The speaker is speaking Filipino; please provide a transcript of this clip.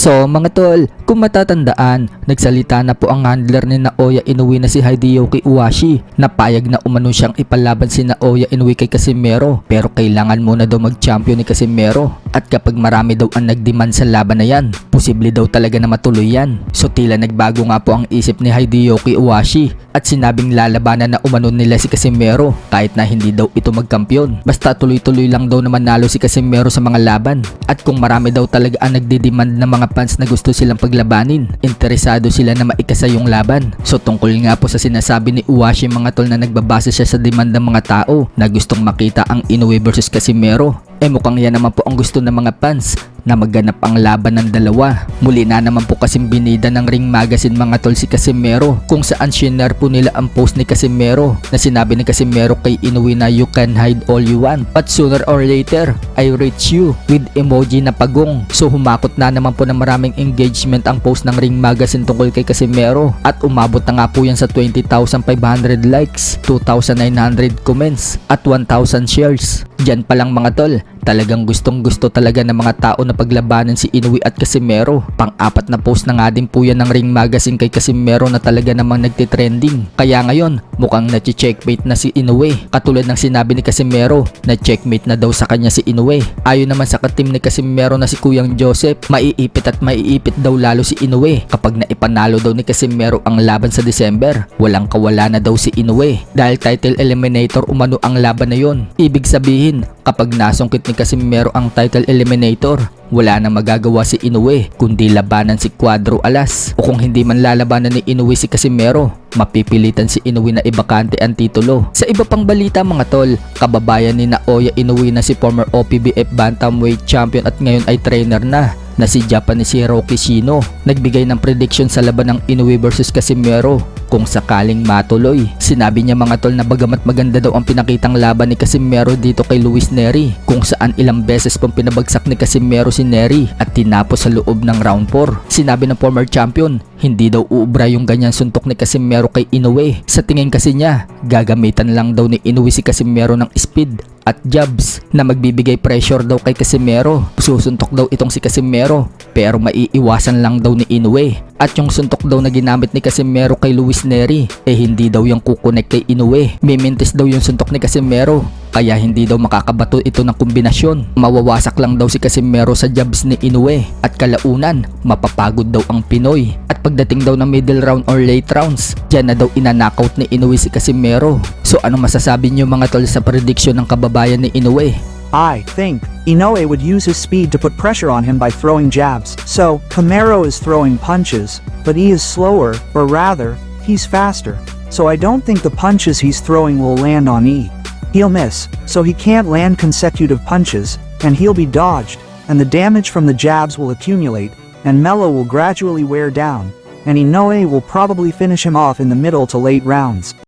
So mga tol, kung matatandaan, nagsalita na po ang handler ni Naoya Inoue na si Hideyoki Iwashi. Napayag na umano siyang ipalaban si Naoya Inoue kay Casimero, pero kailangan muna daw mag-champion ni Casimero. At kapag marami daw ang nagdemand sa laban na yan, posible daw talaga na matuloy yan. So tila nagbago nga po ang isip ni Hideyoki Iwashi at sinabing lalabanan na umano nila si Casimero kahit na hindi daw ito magkampiyon. Basta tuloy-tuloy lang daw na manalo si Casimero sa mga laban. At kung marami daw talaga ang nagdidemand ng mga fans na gusto silang paglabanin, interesado sila na maikasa yung laban. So tungkol nga po sa sinasabi ni Iwashi mga tol na nagbabase siya sa demand ng mga tao na gustong makita ang Inoue versus Casimero, mukhang yan naman po ang gusto ng mga fans na magganap ang laban ng dalawa. Muli na naman po kasing binida ng Ring Magazine mga tol si Casimero, kung saan shinare po nila ang post ni Casimero na sinabi ni Casimero kay Inoue na you can hide all you want but sooner or later I reach you with emoji na pagong. So humakot na naman po ng maraming engagement ang post ng Ring Magazine tungkol kay Casimero at umabot na nga po yan sa 20,500 likes, 2,900 comments at 1,000 shares. Diyan pa lang mga tol, talagang gustong gusto talaga ng mga tao na paglabanan si Inoue at Casimero. Pang-apat na post na nga din po yan ng Ring Magazine kay Casimero na talaga namang nagtitrending. Kaya ngayon, mukhang nachi-checkmate na si Inoue. Katulad ng sinabi ni Casimero na checkmate na daw sa kanya si Inoue. Ayon naman sa katim ni Casimero na si Kuyang Joseph, maiipit at maiipit daw lalo si Inoue kapag naipanalo daw ni Casimero ang laban sa December. Walang kawala na daw si Inoue dahil title eliminator umano ang laban na yon. Ibig sabihin, kapag nasungkit ni Casimero ang title eliminator, wala na magagawa si Inoue kundi labanan si Cuadro Alas. O kung hindi man lalabanan ni Inoue si Casimero, mapipilitan si Inoue na ibakante ang titulo. Sa iba pang balita mga tol, kababayan ni Naoya Inoue na si former OPBF Bantamweight Champion at ngayon ay trainer na si Japanese Hiroki Shino, nagbigay ng prediction sa laban ng Inoue versus Casimero kung sakaling matuloy. Sinabi niya mga tol na bagamat maganda daw ang pinakitang laban ni Casimero dito kay Luis Nery, kung saan ilang beses pang pinabagsak ni Casimero si Nery at tinapos sa loob ng round 4. Sinabi ng former champion, hindi daw uubra yung ganyan suntok ni Casimero kay Inoue. Sa tingin kasi niya, gagamitan lang daw ni Inoue si Casimero ng speed at jabs na magbibigay pressure daw kay Casimero. Susuntok daw itong si Casimero pero maiiwasan lang daw ni Inoue. At yung suntok daw na ginamit ni Casimero kay Luis Nery, hindi daw yung kukonek kay Inoue. Mimintis daw yung suntok ni Casimero kaya hindi daw makakabato ito ng kombinasyon. Mawawasak lang daw si Casimero sa jabs ni Inoue at kalaunan mapapagod daw ang Pinoy. At pagdating daw ng middle round or late rounds, dyan na daw inanockout ni Inoue si Casimero. So ano masasabi nyo mga tol sa prediction ng kababayan ni Inoue? I think Inoue would use his speed to put pressure on him by throwing jabs. So, Camaro is throwing punches, but he is slower, or rather, he's faster. So I don't think the punches he's throwing will land on E. He'll miss, so he can't land consecutive punches, and he'll be dodged, and the damage from the jabs will accumulate, and Melo will gradually wear down, and Inoue will probably finish him off in the middle to late rounds.